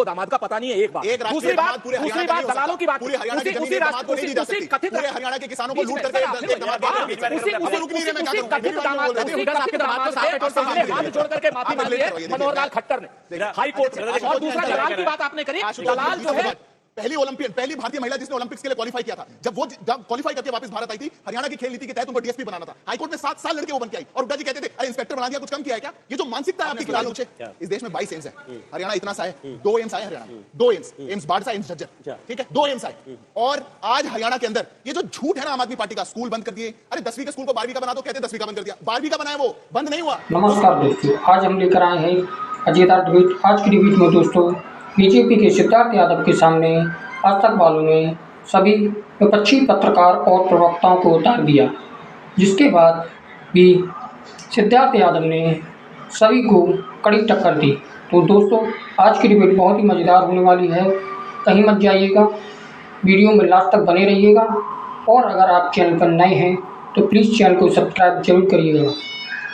दामाद का पता नहीं है। एक बात, दूसरी बात दलालों की बात, उसी कथित हरियाणा के किसानों को लूट करके हाथ जोड़ करके माफी मांगी है मनोहर लाल खट्टर ने हाई कोर्ट में। और दूसरा दलाल की बात आपने करी, दलाल जो है पहली भारतीय महिला जिसने ओलंपिक्स के लिए क्वालीफाई किया था, जब क्वालीफाई करके वापस भारत आई थी, हरियाणा की खेल नीति के तहत उनको डीएसपी बनाना था। हाईकोर्ट में 7 साल लड़के वो बन के आई और हुड्डा जी कहते थे अरे इंस्पेक्टर बना दिया, कुछ कम किया है क्या? ये जो मानसिकता है आपकी खिलाड़ी है। इस देश में 22 एम्स है, हरियाणा इतना सा है, 2 एम्स आए हरियाणा, 2 एम्स बाढ़ एम्स झज्जर, ठीक है, 2 एम्स आए। और आज हरियाणा के अंदर ये जो झूठ है ना आम आदमी पार्टी का, स्कूल बंद कर दिए, अरे 10वीं के स्कूल को 12वीं का बना दो, कहते 10वीं का बंद कर दिया, 12वीं का बनाया वो बंद नहीं हुआ। नमस्कार दोस्तों, आज हम लेकर आए हैं अजीतार डिबेट। आज की डिबेट में दोस्तों बीजेपी के सिद्धार्थ यादव के सामने आज तक वालों ने सभी विपक्षी पत्रकार और प्रवक्ताओं को उतार दिया, जिसके बाद भी सिद्धार्थ यादव ने सभी को कड़ी टक्कर दी। तो दोस्तों आज की डिबेट बहुत ही मज़ेदार होने वाली है, कहीं मत जाइएगा, वीडियो में लास्ट तक बने रहिएगा। और अगर आप चैनल पर नए हैं तो प्लीज़ चैनल को सब्सक्राइब जरूर करिएगा।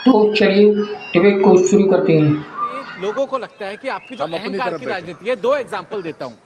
तो चलिए डिबेट को शुरू करते हैं। लोगों को लगता है कि आपकी जो अहंकार की राजनीति है, 2 एग्जाम्पल देता हूँ।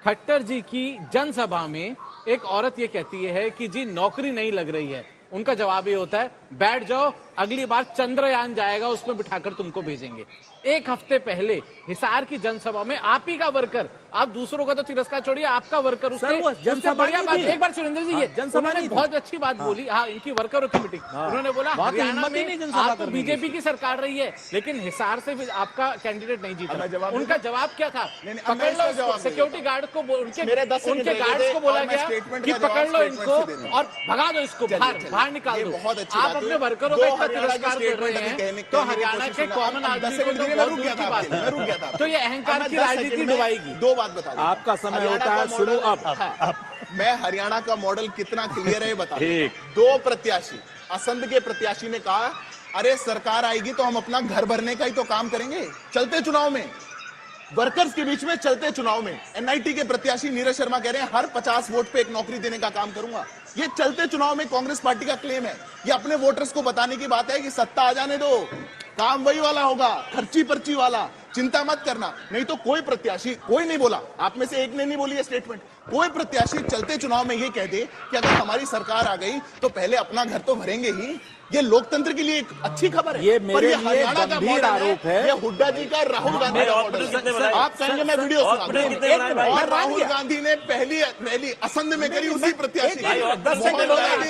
खट्टर जी की जनसभा में एक औरत ये कहती है कि जी नौकरी नहीं लग रही है, उनका जवाब ये होता है बैठ जाओ, अगली बार चंद्रयान जाएगा उसमें बिठाकर तुमको भेजेंगे। एक हफ्ते पहले हिसार की जनसभा में आप ही का वर्कर, आप दूसरों का तो तिरस्कार छोड़िए, आपका वर्कर उससे बढ़िया बात, एक बार सुरेंद्र जी ये जनसभा ने बहुत अच्छी बात बोली, हाँ इनकी वर्करों की मीटिंग, उन्होंने बोला हरियाणा में आप तो बीजेपी की सरकार रही है लेकिन हिसार से आपका कैंडिडेट नहीं जीता। उनका जवाब क्या था? पकड़ लो सिक्योरिटी गार्ड को, उनके गार्ड्स को बोला गया कि पकड़ लो इनको और भगा दो इसको, बाहर निकाल दो। आप अपने वर्करों का इतना तिरस्कार कर रहे हैं तो हरियाणा के कॉमन आदमी को तो रुक गया था। तो ये अहंकार की राजनीति डुबाएगी। 2 बात बता दूं, आपका समय होता है शुरू अब। मैं हरियाणा का मॉडल कितना क्लियर है बता। 2 प्रत्याशी, असंध के प्रत्याशी ने कहा अरे सरकार आएगी तो हम अपना घर भरने का ही तो काम करेंगे चलते चुनाव में, वर्कर्स के बीच में चलते चुनाव में। एनआईटी के प्रत्याशी नीरज शर्मा कह रहे हैं हर 50 वोट पे एक नौकरी देने का काम करूंगा। ये चलते चुनाव में कांग्रेस पार्टी का क्लेम है। ये अपने वोटर्स को बताने की बात है कि सत्ता आ जाने दो, काम वही वाला होगा, खर्ची पर्ची वाला, चिंता मत करना। नहीं तो कोई प्रत्याशी, कोई नहीं बोला, आप में से एक ने नहीं बोली है स्टेटमेंट, कोई प्रत्याशी चलते चुनाव में ये कह दे कि अगर हमारी सरकार आ गई तो पहले अपना घर तो भरेंगे ही। ये लोकतंत्र के लिए एक अच्छी खबर है। ये पर ये मेरे हरियाणा का गंभीर आरोप है। ये हुड्डा जी का, राहुल गांधी का मॉडल। आप कहेंगे मैं वीडियो और राहुल गांधी ने पहली रैली असंध में करी उसी प्रत्याशी,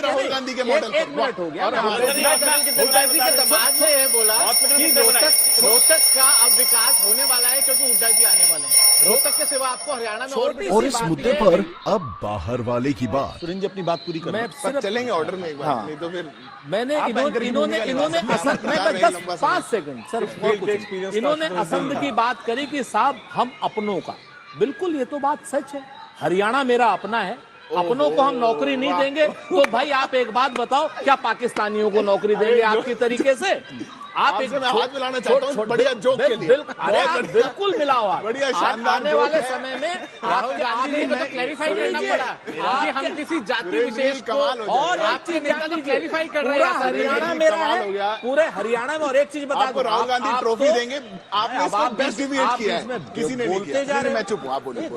राहुल गांधी के मॉडल। एक मिनट हो गया। हुड्डा जी के दमाद ने यह बोला कि रोहतक का अब विकास होने वाला है क्योंकि हुड्डा जी आने वाले हैं। रोहतक के सिवा आपको हरियाणा में और इस मुद्दे पर अब बाहर वाले की बात। सुरेंद्र जी अपनी बात पूरी कर, मैं चलेंगे ऑर्डर में एक बार, नहीं तो फिर मैंने इन्होंने असंध में 5 सेकंड सर, इन्होंने असंध की बात करी कि साहब हम अपनों का, बिल्कुल ये तो बात सच है, हरियाणा मेरा अपना है, अपनों को हम नौकरी नहीं देंगे तो भाई आप एक बात बताओ, क्या पाकिस्तानियों को नौकरी देंगे आपकी तरीके से? आप एक हाथ मिलाना चाहता हूं बढ़िया जोक के लिए। अरे आप बिल्कुल मिलाओ, बढ़िया शानदार आने वाले समय में राहुल गांधी को तो क्लैरिफाई करना पड़ा कि हम किसी जाति विशेष को, और आपके नेता तो क्लैरिफाई कर रहे हैं हरियाणा मेरा है, पूरे हरियाणा में। और एक चीज बता दो, राहुल गांधी ट्रॉफी देंगे, आपने इसको बेस्ट डिबेट किया है, किसी ने नहीं किया। मैं चुप हूं, आप बोलिए।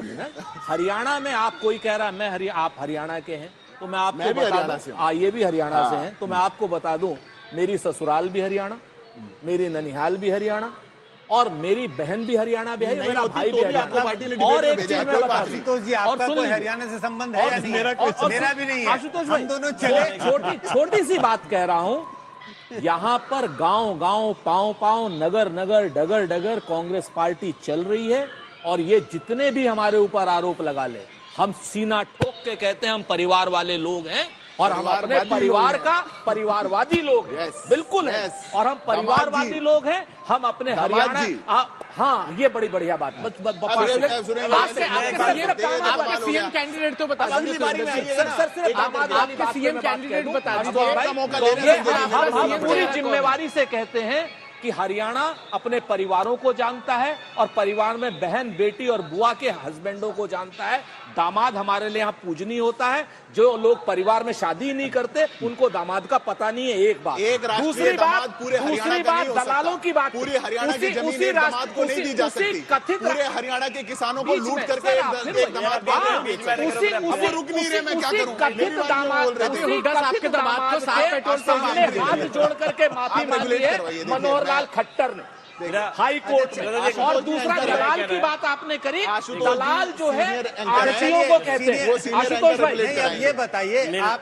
हरियाणा में आप कोई कह रहा है आप हरियाणा के हैं तो मैं आपको बता दूं, ये भी हरियाणा से हैं तो मैं आपको बता दूं, मेरी ससुराल भी हरियाणा, मेरी ननिहाल भी हरियाणा और मेरी बहन भी हरियाणा भी है, मेरा भाई भी हरियाणा। और एक चीज मैं बता दूं, आशुतोष जी आपका कोई हरियाणा से संबंध है या नहीं? मेरा भी नहीं है। आशुतोष भाई, दोनों चले, छोटी सी बात कह रहा हूं, यहाँ पर गांव गांव, पांव पांव, नगर नगर, डगर डगर कांग्रेस पार्टी चल रही है। और ये जितने भी हमारे ऊपर आरोप लगा ले, हम सीना ठोक के कहते हैं हम परिवार वाले लोग हैं और हम अपने परिवार का परिवारवादी लोग हैं, बिल्कुल है। और हम परिवारवादी लोग हैं, हम अपने हरियाणा, हाँ ये बड़ी बढ़िया बात। आपके सीएम कैंडिडेट तो बता दीजिए, आपके सीएम कैंडिडेट बता दीजिए। हम पूरी जिम्मेवारी से कहते हैं कि हरियाणा अपने परिवारों को जानता है और परिवार में बहन, बेटी और बुआ के हस्बैंडों को जानता है। दामाद हमारे लिए यहाँ पूजनीय होता है। जो लोग परिवार में शादी नहीं करते उनको दामाद का पता नहीं है। एक बात। एक राष्ट्रीय दामाद पूरे हरियाणा का नहीं हो सकता। दलालों की बात, पूरी हरियाणा की जमीन एक दामाद को नहीं दी जा सकती। पूरे हरियाणा के किसानों को लूट करके एक दामाद रुक नहीं रहे। मैं क्या करूं? कथित दामाद, आपके दामाद को साफ पेट्रोल पंप हाथ जोड़ करके माफी मांगी है मनोहर लाल खट्टर ने हाई कोर्ट में। और दूसरा दलाल की बात आपने करी। दलाल जो है आड़तियों को कहते हैं। आशुतोष भाई, अब ये बताइए, आप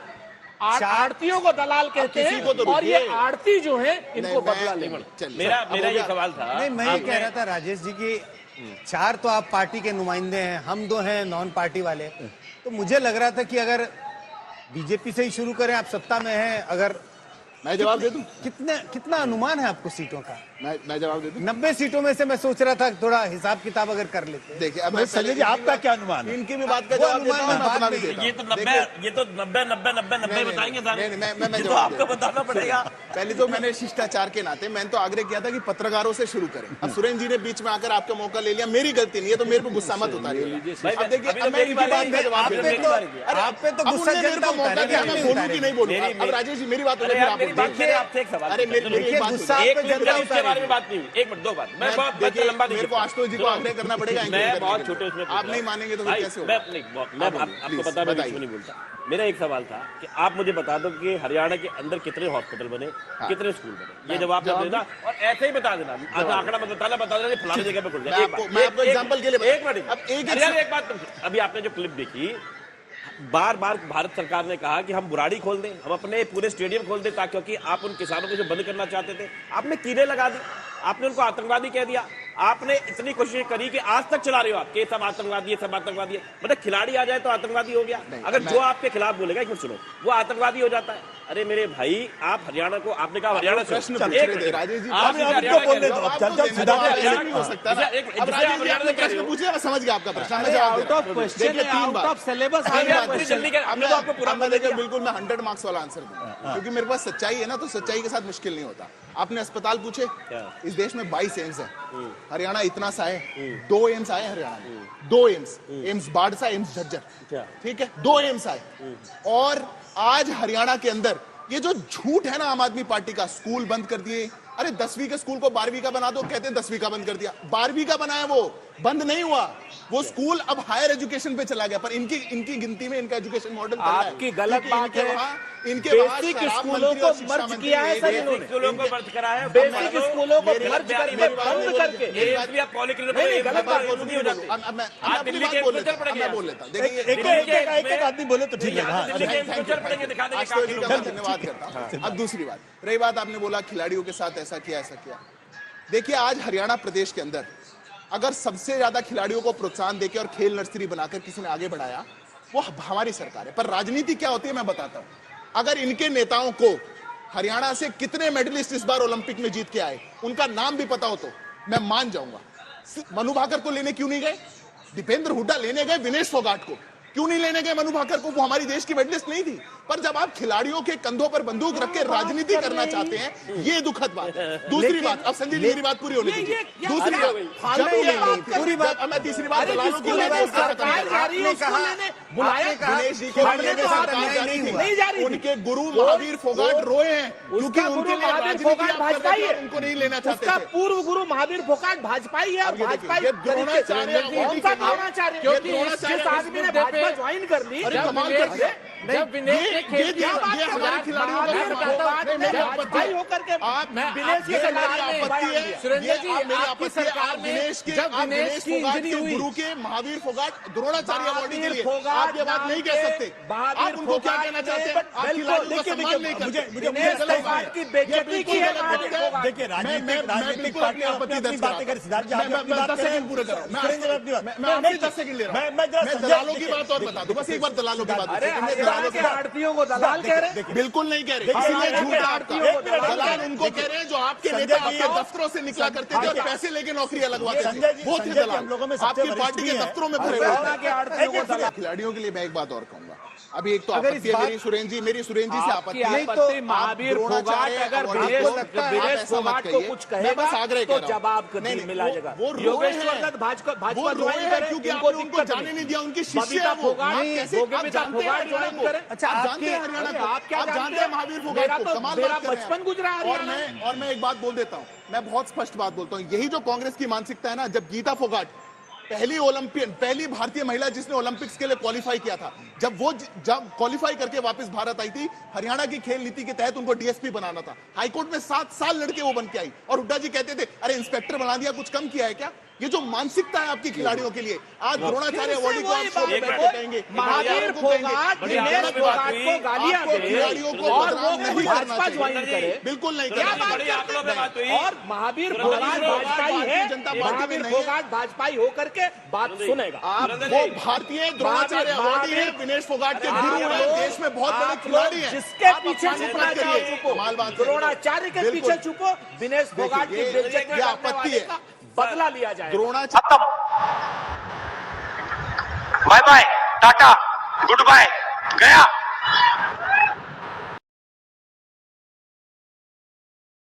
आड़तियों को दलाल कहते हैं और ये आड़ती जो है इनको बदला लेंगे। मेरा ये सवाल था। नहीं, मैं ये कह रहा था राजेश जी की 4 तो आप पार्टी के नुमाइंदे हैं, हम 2 हैं नॉन पार्टी वाले। तो मुझे लग रहा था कि अगर बीजेपी से ही शुरू करें, आप सत्ता में हैं, अगर मैं जवाब दे दूं? कितना अनुमान है आपको सीटों का? मैं जवाब दे दूं? 90 सीटों में से मैं सोच रहा था थोड़ा हिसाब किताब अगर कर लेते। देखिए, अब संजय जी आपका क्या अनुमान है? इनकी भी बात का जवाब देता हूं, मैं अपना भी देता हूं। ये तो 90 बताएंगे सारे। मैं तो आपको बताना पड़ेगा। पहले तो मैंने शिष्टाचार के नाते मैंने तो आग्रह किया था कि पत्रकारों से शुरू करें। अब सुरेंद्र जी ने बीच में आकर आपका मौका ले लिया। मेरी गलती नहीं है, तो मेरे पे गुस्सा मत उतारिए। अब देखिए, अब मैं इनकी बात का जवाब दे रहा हूं। आप पे तो गुस्सा मेरे को मौका दिया, मैं बोलूं कि नहीं बोलूं? अब राजेश जी मेरी बात अरे मेरी बात गुस्सा इसके बारे में बात नहीं हुई। 1 मिनट 2 बात। मैं बहुत लंबा मेरे को आशुतोष जी को आग्रह करना पड़ेगा। मैं बहुत छोटे उसमें आप नहीं मानेंगे तो फिर कैसे होगा? मैं आपको पता मैं बीच में नहीं बोलता। मेरा एक सवाल था कि आप मुझे बता दो कि हरियाणा के अंदर कितने हॉस्पिटल बने, कितने स्कूल बने। ये जवाब मत देना और ऐसे ही बता देना। आंकड़ा मत बता देना फलानी जगह पे खुल जाए। मैं आपको एग्जांपल के लिए एक मिनट। एक बात, अभी आपने जो क्लिप देखी, बार बार भारत सरकार ने कहा कि हम बुराड़ी खोल दें, हम अपने पूरे स्टेडियम खोल दें, ताकि क्योंकि आप उन किसानों को जो बंद करना चाहते थे, आपने कीड़े लगा दी, आपने उनको आतंकवादी कह दिया। आपने इतनी कोशिश करी कि आज तक चला रहे हो आप कि सब आतंकवादी है, सब आतंकवादी है। मतलब खिलाड़ी आ जाए तो आतंकवादी हो गया। अगर जो आपके खिलाफ बोलेगा, एक मिनट सुनो, वो आतंकवादी हो जाता है। अरे मेरे भाई, आप हरियाणा को, आपने कहा हरियाणा प्रश्न राजेश जी, जी प्रश्न पूछिए, मैं समझ गया आपका प्रश्न। मैं जवाब दे रहा हूं। बिल्कुल मैं 100 मार्क्स वाला आंसर दूंगा, क्योंकि मेरे पास सच्चाई है ना, तो सच्चाई के साथ मुश्किल नहीं होता। आपने अस्पताल पूछे, इस देश में 22 एम्स है। हरियाणा इतना सा है, 2 एम्स आए हरियाणा में, 2 एम्स बाड़सा, एम्स झज्जर, ठीक है, 2 एम्स आए। और आज हरियाणा के अंदर ये जो झूठ है ना आम आदमी पार्टी का, स्कूल बंद कर दिए। अरे 10वीं के स्कूल को 12वीं का बना दो, कहते हैं 10वीं का बंद कर दिया। 12वीं का बनाया, वो बंद नहीं हुआ। वो स्कूल अब हायर एजुकेशन पे चला गया। पर इनकी गिनती में इनका एजुकेशन मॉडल आपकी गलत बात है। इनके बेसिक स्कूलों को मर्ज किया है सर इन्होंने। स्कूलों को मर्ज करा है, बेसिक स्कूलों को मर्ज करके बंद करके। गलत बात नहीं हो जाती। अब मैं अपनी बात बोल लेता हूं। देखिए, एक आदमी बोले तो ठीक है। धन्यवाद करता हूं। अब दूसरी बात, रही बात आपने बोला खिलाड़ियों के साथ ऐसा किया, ऐसा किया। देखिए, आज हरियाणा प्रदेश के अंदर अगर सबसे ज्यादा खिलाड़ियों को प्रोत्साहन देकर और खेल नर्सरी बनाकर किसी ने आगे बढ़ाया, वो हमारी सरकार है। पर राजनीति क्या होती है मैं बताता हूं। अगर इनके नेताओं को हरियाणा से कितने मेडलिस्ट इस बार ओलंपिक में जीत के आए, उनका नाम भी पता हो तो मैं मान जाऊंगा। मनु भाकर को लेने क्यों नहीं गए? दीपेंद्र हुड्डा लेने गए विनेश फोगाट को, क्यों नहीं लेने गए मनु भाकर को? वो हमारी देश की मेडलिस्ट नहीं थी। पर जब आप खिलाड़ियों के कंधों पर बंदूक रख के राजनीति करना चाहते हैं, ये दुखद बात है। दूसरी बात, अब संजय जी मेरी बात पूरी होने दीजिए। दूसरी बात, पूरी बात, अब मैं तीसरी बात दलालों की उनके गुरु महावीर फोगाट रोए हैं क्योंकि उनके लिए राजनीति उनको नहीं लेना चाहते थे। पूर्व गुरु महावीर फोगाट भाजपाई है। द्रोणाचार्य भाजपा ज्वाइन कर ली। कमाल करते हैं। जब विनेश ने खेल किया, हमारे खिलाड़ियों भाई होकर के विनेश की सरकार में सुरेंद्र जी, आपकी सरकार में जब विनेश की इंजरी हुई, गुरु के महावीर फोगाट द्रोणाचार्य अवार्ड के लिए आप ये बात नहीं कह सकते। आप उनको क्या कहना चाहते हैं? आप खिलाड़ियों का सम्मान नहीं करते। की बेइज्जती की है। देखिए, राजनीतिक पार्टी आपत्ति दर्ज बातें कर, सिद्धार्थ जी आपकी बात 10 सेकंड पूरे करो। मैं 10 सेकंड ले रहा हूं। मैं दलालों की बात और बता दूं, बस एक बार दलालों की बात। आड़तियों को दलाल कह रहे हैं? बिल्कुल नहीं कह रहे, इसीलिए झूठ है आपका। दलाल उनको कह रहे हैं जो आपके नेता आपके दफ्तरों से निकला करते थे और पैसे लेके नौकरियां लगवाते थे, वो थे दलाल। आपकी पार्टी के दफ्तरों में भरे हुए। खिलाड़ियों के लिए मैं एक बात और कहूंगा, अभी एक तो अगर आपत्ति इस है बात- मेरी सुरेंद्र जी से आपत्ति आपकी है। आपत्ति महावीर फोगाट द्रोणाचार्य अगर अवॉर्ड विनेश को लगता है, आप विनेश ऐसा मत फोगाट को कहिए। कुछ मैं कहेगा बस आग्रह तो कर रहा हूं। जवाब नहीं, नहीं, मिला जाएगा। वो रोए योगेश्वर हैं। दत्त भाजपा वो रोए ज्वाइन हैं करे, क्योंकि इनको आपने उनको दिक्कत जाने नहीं। नहीं दिया, उनकी शिष्य बबीता है वो। फोगाट, आप कैसे- आप योगिता जानते हैं फोगाट हरियाणा ज्वाइन को। करे। अच्छा, आप आपकी- जानते हैं हरियाणा अरे, को, आप क्या आप जानते हैं महावीर फोगाट मेरा को, तो कमाल मेरा बात कर रहे हैं बचपन आप। गुजरा है और हरियाणा मैं एक बात बोल देता हूं, मैं बहुत स्पष्ट बात बोलता हूं, यही जो कांग्रेस की मानसिकता है ना, जब गीता फोगाट पहली भारतीय महिला जिसने ओलंपिक्स के लिए क्वालिफाई किया था, जब क्वालिफाई करके वापस भारत आई थी, हरियाणा की खेल नीति के तहत उनको डीएसपी बनाना था, हाईकोर्ट में 7 साल लड़के वो बन के आई, और हुड्डा जी कहते थे अरे इंस्पेक्टर बना दिया, कुछ कम किया है क्या? ये जो मानसिकता है आपकी खिलाड़ियों के लिए, आज द्रोणाचार्य अवॉर्ड को आप शो में बैठ के कहेंगे, महावीर फोगाट विनेश फोगाट को गालियां दे और वो भाजपा ज्वाइन करे, बिल्कुल नहीं क्या करेंगे। बात बड़ी आंकड़ों में बात हुई। और महावीर फोगाट भाजपाई है, जनता पार्टी में महावीर नहीं है। फोगाट भाजपाई होकर के बात सुनेगा। आप वो भारतीय द्रोणाचार्य अवॉर्डी है, विनेश फोगाट के गुरु हैं, देश में बहुत बड़े खिलाड़ी हैं। जिसके आप पीछे अपमान छुपना मत चाहो करिए। छुपो, कमाल बात है। द्रोणाचार्य के बिल्कुल। पीछे छुपो, विनेश फोगाट की देखिए, बेइज्जती ये करने आपत्ति वाले है। का बदला लिया जाएगा। Dronacharya bye bye tata goodbye गया।